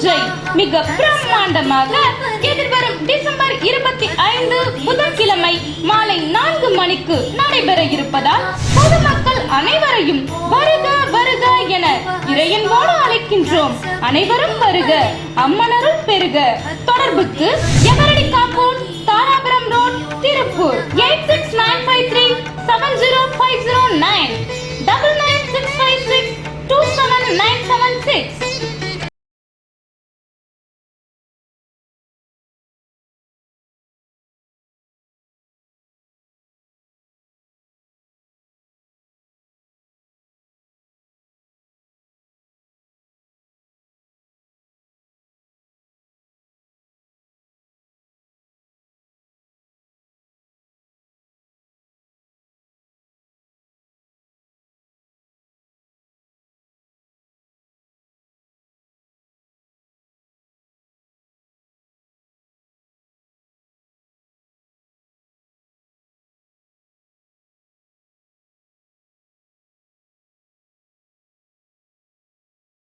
பூஜை மிக பிரம்மாண்டமாக எதிர்வரும் டிசம்பர் 25 புதன்கிழமை மாலை 4 மணிக்கு நடைபெற இருப்பதால் பொதுமக்கள் அனைவரையும் வருக வருக என இறையன்போடு அழைக்கின்றோம். அனைவரும் வருக, அம்மனருள் பெருக. தொடர்புக்கு எவரடி காப்பூர், தாராபுரம் ரோட், திருப்பூர் 8695370509 996562796.